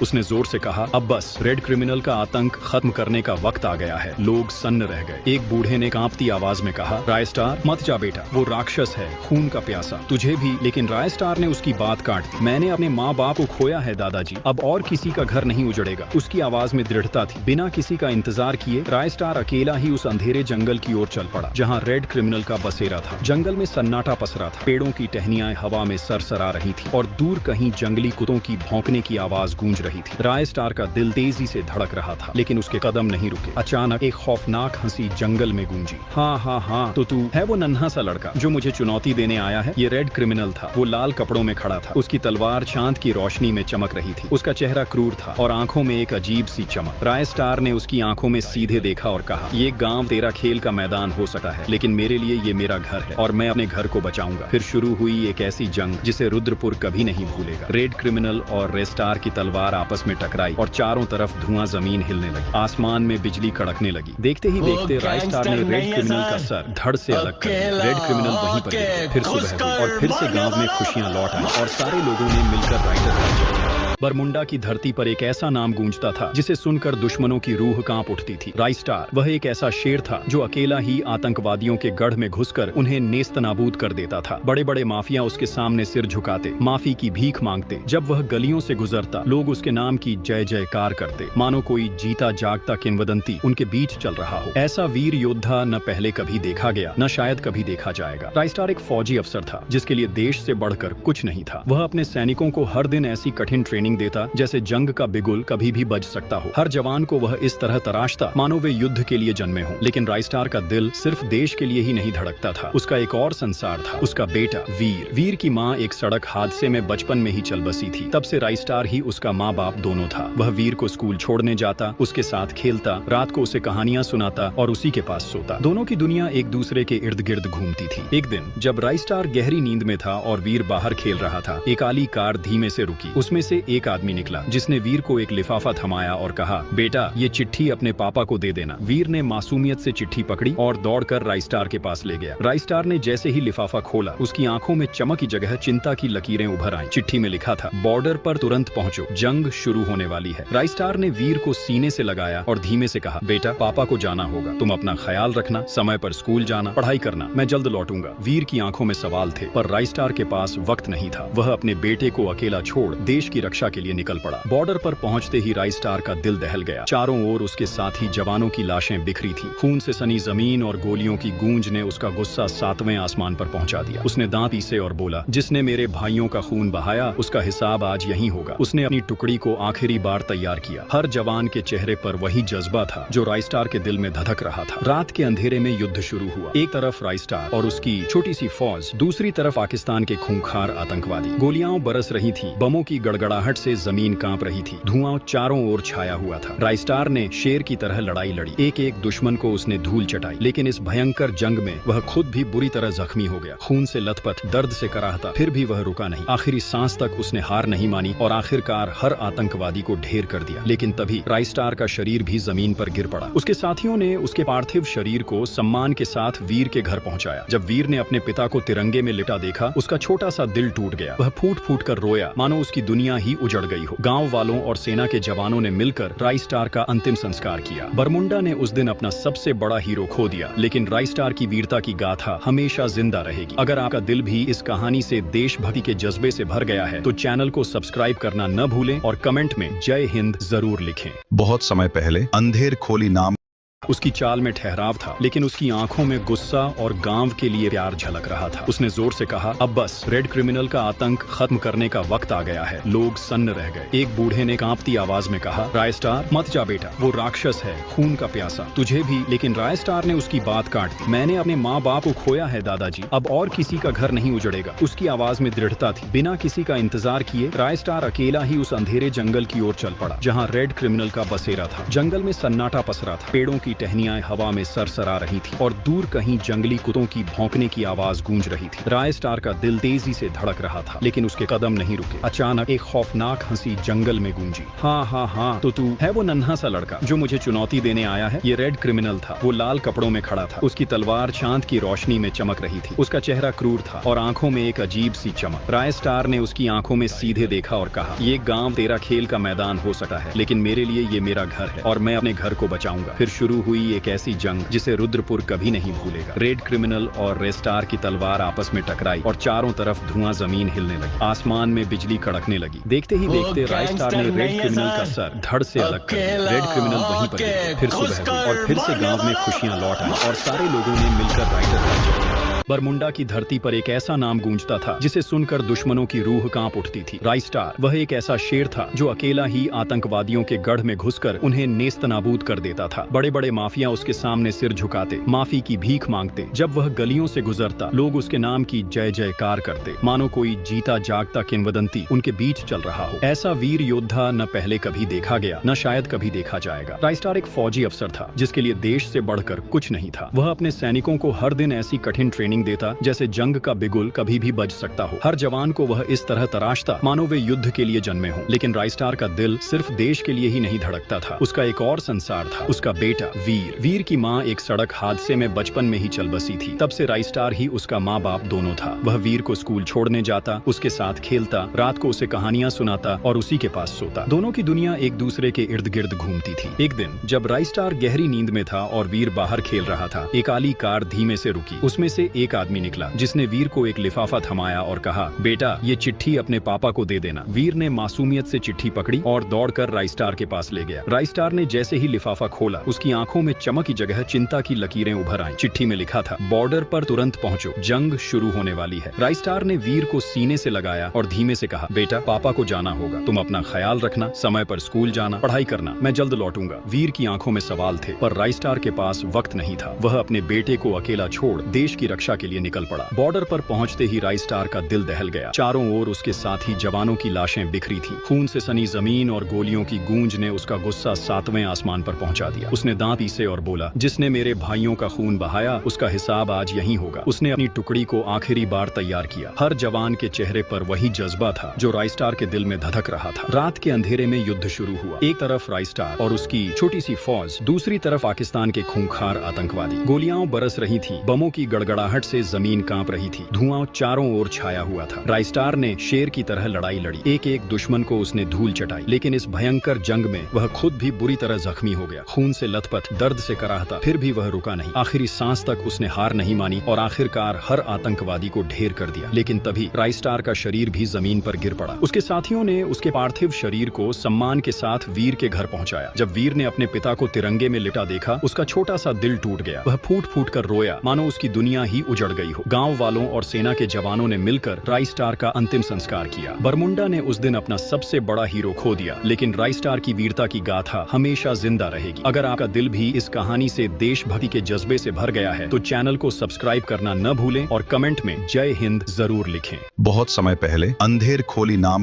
उसने जोर से कहा, अब बस, रेड क्रिमिनल का आतंक खत्म करने का वक्त आ गया है। लोग सन्न रह गए। एक बूढ़े ने कांपती आवाज में कहा, रायस्टार मत जा बेटा, वो राक्षस है, खून का प्यासा, तुझे भी। लेकिन रायस्टार ने उसकी बात काट दी। मैंने अपने माँ बाप को खोया है दादाजी, अब और किसी का घर नहीं उजड़ेगा। उसकी आवाज में दृढ़ता थी। बिना किसी का इंतजार किए रायस्टार अकेला ही उस अंधेरे जंगल की ओर चल पड़ा जहाँ रेड क्रिमिनल का बसेरा था। जंगल में सन्नाटा पसरा था। पेड़ों की टहनियां हवा में सरसरा रही थी और दूर कहीं जंगली कुत्तों की भौंकने की आवाज गूंज रही थी। रायस्टार का दिल तेजी से धड़क रहा था, लेकिन उसके कदम नहीं रुके। अचानक एक खौफनाक हंसी जंगल में गूंजी। हाँ हाँ हाँ, तो तू है वो नन्हा सा लड़का जो मुझे चुनौती देने आया है? ये रेड क्रिमिनल था। वो लाल कपड़ों में खड़ा था। उसकी तलवार चांद की रोशनी में चमक रही थी। उसका चेहरा क्रूर था और आंखों में एक अजीब सी चमक। रायस्टार ने उसकी आंखों में सीधे देखा और कहा, ये गांव तेरा खेल का मैदान हो सकता है, लेकिन मेरे लिए ये मेरा घर है और मैं अपने घर को बचाऊंगा। फिर शुरू हुई एक ऐसी जंग जिसे रुद्रपुर कभी नहीं भूलेगा। रेड क्रिमिनल और रेस्टार की तलवार आपस में टकराई और चारों तरफ धुआं, जमीन हिलने लगी, आसमान में बिजली कड़कने लगी। देखते ही देखते रायस्टार ने रेड क्रिमिनल का सर धड़ से अलग कर दिया। रेड क्रिमिनल वहीं पर गिर गया। फिर सुबह हुई और फिर से गांव में खुशियां लौट आई और सारे लोगों ने मिलकर राइटर का जय किया। बरमुंडा की धरती पर एक ऐसा नाम गूंजता था जिसे सुनकर दुश्मनों की रूह कांप उठती थी। रायस्टार वह एक ऐसा शेर था जो अकेला ही आतंकवादियों के गढ़ में घुसकर उन्हें नेस्तनाबूद कर देता था। बड़े बड़े माफिया उसके सामने सिर झुकाते, माफी की भीख मांगते। जब वह गलियों से गुजरता, लोग उसके नाम की जय जयकार करते, मानो कोई जीता जागता किंवदंती उनके बीच चल रहा हो। ऐसा वीर योद्धा न पहले कभी देखा गया, न शायद कभी देखा जाएगा। रायस्टार एक फौजी अफसर था जिसके लिए देश से बढ़कर कुछ नहीं था। वह अपने सैनिकों को हर दिन ऐसी कठिन ट्रेनिंग देता जैसे जंग का बिगुल कभी भी बज सकता हो। हर जवान को वह इस तरह तराशता मानो वे युद्ध के लिए जन्मे हों। लेकिन रायस्टार का दिल सिर्फ देश के लिए ही नहीं धड़कता था। उसका एक और संसार था, उसका बेटा वीर। वीर की माँ एक सड़क हादसे में बचपन में ही चल बसी थी। तब से रायस्टार ही उसका माँ बाप दोनों था। वह वीर को स्कूल छोड़ने जाता, उसके साथ खेलता, रात को उसे कहानियां सुनाता और उसी के पास सोता। दोनों की दुनिया एक दूसरे के इर्द गिर्द घूमती थी। एक दिन जब रायस्टार गहरी नींद में था और वीर बाहर खेल रहा था, एक काली कार धीमे से रुकी। उसमें से एक आदमी निकला जिसने वीर को एक लिफाफा थमाया और कहा, बेटा ये चिट्ठी अपने पापा को दे देना। वीर ने मासूमियत से चिट्ठी पकड़ी और दौड़कर रायस्टार के पास ले गया। रायस्टार ने जैसे ही लिफाफा खोला, उसकी आंखों में चमक की जगह चिंता की लकीरें उभर आईं। चिट्ठी में लिखा था, बॉर्डर पर तुरंत पहुंचो, जंग शुरू होने वाली है। रायस्टार ने वीर को सीने से लगाया और धीमे से कहा, बेटा पापा को जाना होगा, तुम अपना ख्याल रखना, समय पर स्कूल जाना, पढ़ाई करना, मैं जल्द लौटूंगा। वीर की आंखों में सवाल थे, पर रायस्टार के पास वक्त नहीं था। वह अपने बेटे को अकेला छोड़ देश की रक्षा के लिए निकल पड़ा। बॉर्डर पर पहुंचते ही रायस्टार का दिल दहल गया। चारों ओर उसके साथी जवानों की लाशें बिखरी थी। खून से सनी जमीन और गोलियों की गूंज ने उसका गुस्सा 7वें आसमान पर पहुंचा दिया। उसने दांत पीसे और बोला, जिसने मेरे भाइयों का खून बहाया उसका हिसाब आज यहीं होगा। उसने अपनी टुकड़ी को आखिरी बार तैयार किया। हर जवान के चेहरे पर वही जज्बा था जो रायस्टार के दिल में धधक रहा था। रात के अंधेरे में युद्ध शुरू हुआ। एक तरफ रायस्टार और उसकी छोटी सी फौज, दूसरी तरफ पाकिस्तान के खूंखार आतंकवादी। गोलियां बरस रही थी, बमों की गड़गड़ाहट से जमीन कांप रही थी। धुआं चारों ओर छाया हुआ था। रायस्टार ने शेर की तरह लड़ाई लड़ी। एक एक दुश्मन को उसने धूल चटाई, लेकिन इस भयंकर जंग में वह खुद भी बुरी तरह जख्मी हो गया। खून से लथपथ, दर्द से कराहता, फिर भी वह रुका नहीं। आखिरी सांस तक उसने हार नहीं मानी और आखिरकार हर आतंकवादी को ढेर कर दिया। लेकिन तभी रायस्टार का शरीर भी जमीन पर गिर पड़ा। उसके साथियों ने उसके पार्थिव शरीर को सम्मान के साथ वीर के घर पहुंचाया। जब वीर ने अपने पिता को तिरंगे में लिटा देखा, उसका छोटा सा दिल टूट गया। वह फूट फूट कर रोया, मानो उसकी दुनिया ही उजड़ गई हो। गांव वालों और सेना के जवानों ने मिलकर रायस्टार का अंतिम संस्कार किया। बरमुंडा ने उस दिन अपना सबसे बड़ा हीरो खो दिया, लेकिन रायस्टार की वीरता की गाथा हमेशा जिंदा रहेगी। अगर आपका दिल भी इस कहानी से देशभक्ति के जज्बे से भर गया है तो चैनल को सब्सक्राइब करना न भूलें और कमेंट में जय हिंद जरूर लिखें। बहुत समय पहले अंधेर खोली नाम उसकी चाल में ठहराव था, लेकिन उसकी आंखों में गुस्सा और गांव के लिए प्यार झलक रहा था। उसने जोर से कहा, अब बस, रेड क्रिमिनल का आतंक खत्म करने का वक्त आ गया है। लोग सन्न रह गए। एक बूढ़े ने कांपती आवाज में कहा, रायस्टार मत जा बेटा, वो राक्षस है, खून का प्यासा, तुझे भी। लेकिन रायस्टार ने उसकी बात काट दी। मैंने अपने माँ बाप को खोया है दादाजी, अब और किसी का घर नहीं उजड़ेगा। उसकी आवाज में दृढ़ता थी। बिना किसी का इंतजार किए रायस्टार अकेला ही उस अंधेरे जंगल की ओर चल पड़ा जहाँ रेड क्रिमिनल का बसेरा था। जंगल में सन्नाटा पसरा था। पेड़ों की की टहनियां हवा में सरसरा रही थी और दूर कहीं जंगली कुत्तों की भौंकने की आवाज गूंज रही थी। राय स्टार का दिल तेजी से धड़क रहा था, लेकिन उसके कदम नहीं रुके। अचानक एक खौफनाक हंसी जंगल में गूंजी। हाँ हाँ हाँ, तो तू है वो नन्हा सा लड़का जो मुझे चुनौती देने आया है? ये रेड क्रिमिनल था। वो लाल कपड़ों में खड़ा था, उसकी तलवार चांद की रोशनी में चमक रही थी। उसका चेहरा क्रूर था और आंखों में एक अजीब सी चमक। राय स्टार ने उसकी आंखों में सीधे देखा और कहा, ये गांव तेरा खेल का मैदान हो सकता है, लेकिन मेरे लिए ये मेरा घर है और मैं अपने घर को बचाऊंगा। फिर शुरू हुई एक ऐसी जंग जिसे रुद्रपुर कभी नहीं भूलेगा। रेड क्रिमिनल और रेड स्टार की तलवार आपस में टकराई और चारों तरफ धुआं जमीन हिलने लगी। आसमान में बिजली कड़कने लगी। देखते ही देखते राय स्टार ने रेड क्रिमिनल का सर धड़ से अलग कर दिया। रेड क्रिमिनल वहीं पर गिर। फिर सुबह हुई और फिर से गांव में खुशियां लौट आई और सारे लोगों ने मिलकर राइटर का जय किया। बरमुंडा की धरती पर एक ऐसा नाम गूंजता था जिसे सुनकर दुश्मनों की रूह कांप उठती थी। राय स्टार वह एक ऐसा शेर था जो अकेला ही आतंकवादियों के गढ़ में घुसकर उन्हें नेस्तनाबूद कर देता था। बड़े बड़े माफिया उसके सामने सिर झुकाते, माफी की भीख मांगते। जब वह गलियों से गुजरता, लोग उसके नाम की जय जयकार करते, मानो कोई जीता जागता किंवदंती उनके बीच चल रहा हो। ऐसा वीर योद्धा न पहले कभी देखा गया, न शायद कभी देखा जाएगा। राय स्टार एक फौजी अफसर था जिसके लिए देश से बढ़कर कुछ नहीं था। वह अपने सैनिकों को हर दिन ऐसी कठिन ट्रेनिंग देता जैसे जंग का बिगुल कभी भी बज सकता हो। हर जवान को वह इस तरह तराशता मानो वे युद्ध के लिए जन्मे हों। लेकिन राय स्टार का दिल सिर्फ देश के लिए ही नहीं धड़कता था। उसका एक और संसार था, उसका बेटा वीर। वीर की माँ एक सड़क हादसे में बचपन में ही चल बसी थी। तब से राय स्टार ही उसका माँ बाप दोनों था। वह वीर को स्कूल छोड़ने जाता, उसके साथ खेलता, रात को उसे कहानियां सुनाता और उसी के पास सोता। दोनों की दुनिया एक दूसरे के इर्द गिर्द घूमती थी। एक दिन जब राय स्टार गहरी नींद में था और वीर बाहर खेल रहा था, एक काली कार धीमे से रुकी। उसमें से एक आदमी निकला जिसने वीर को एक लिफाफा थमाया और कहा, बेटा ये चिट्ठी अपने पापा को दे देना। वीर ने मासूमियत से चिट्ठी पकड़ी और दौड़कर राय स्टार के पास ले गया। राय स्टार ने जैसे ही लिफाफा खोला, उसकी आंखों में चमक की जगह चिंता की लकीरें उभर आईं। चिट्ठी में लिखा था, बॉर्डर पर तुरंत पहुंचो, जंग शुरू होने वाली है। राय स्टार ने वीर को सीने से लगाया और धीमे से कहा, बेटा पापा को जाना होगा, तुम अपना ख्याल रखना, समय पर स्कूल जाना, पढ़ाई करना, मैं जल्द लौटूंगा। वीर की आंखों में सवाल थे, पर राय स्टार के पास वक्त नहीं था। वह अपने बेटे को अकेला छोड़ देश की रक्षा के लिए निकल पड़ा। बॉर्डर पर पहुंचते ही राय स्टार का दिल दहल गया। चारों ओर उसके साथी जवानों की लाशें बिखरी थी। खून से सनी जमीन और गोलियों की गूंज ने उसका गुस्सा 7वें आसमान पर पहुंचा दिया। उसने दांत पीसे और बोला, जिसने मेरे भाइयों का खून बहाया उसका हिसाब आज यहीं होगा। उसने अपनी टुकड़ी को आखिरी बार तैयार किया। हर जवान के चेहरे पर वही जज्बा था जो राय स्टार के दिल में धधक रहा था। रात के अंधेरे में युद्ध शुरू हुआ। एक तरफ राय स्टार और उसकी छोटी सी फौज, दूसरी तरफ पाकिस्तान के खूंखार आतंकवादी। गोलियां बरस रही थी, बमों की गड़गड़ाहट से जमीन कांप रही थी। धुआं चारों ओर छाया हुआ था। राय स्टार ने शेर की तरह लड़ाई लड़ी। एक एक दुश्मन को उसने धूल चटाई, लेकिन इस भयंकर जंग में वह खुद भी बुरी तरह जख्मी हो गया। खून से लथपथ, दर्द से कराहता, फिर भी वह रुका नहीं। आखिरी सांस तक उसने हार नहीं मानी और आखिरकार हर आतंकवादी को ढेर कर दिया। लेकिन तभी राय स्टार का शरीर भी जमीन पर गिर पड़ा। उसके साथियों ने उसके पार्थिव शरीर को सम्मान के साथ वीर के घर पहुंचाया। जब वीर ने अपने पिता को तिरंगे में लिटा देखा, उसका छोटा सा दिल टूट गया। वह फूट फूट कर रोया, मानो उसकी दुनिया ही उजड़ गई हो। गांव वालों और सेना के जवानों ने मिलकर राय स्टार का अंतिम संस्कार किया। बरमुंडा ने उस दिन अपना सबसे बड़ा हीरो खो दिया, लेकिन राय स्टार की वीरता की गाथा हमेशा जिंदा रहेगी। अगर आपका दिल भी इस कहानी से देशभक्ति के जज्बे से भर गया है तो चैनल को सब्सक्राइब करना न भूलें और कमेंट में जय हिंद जरूर लिखें। बहुत समय पहले अंधेर खोली नाम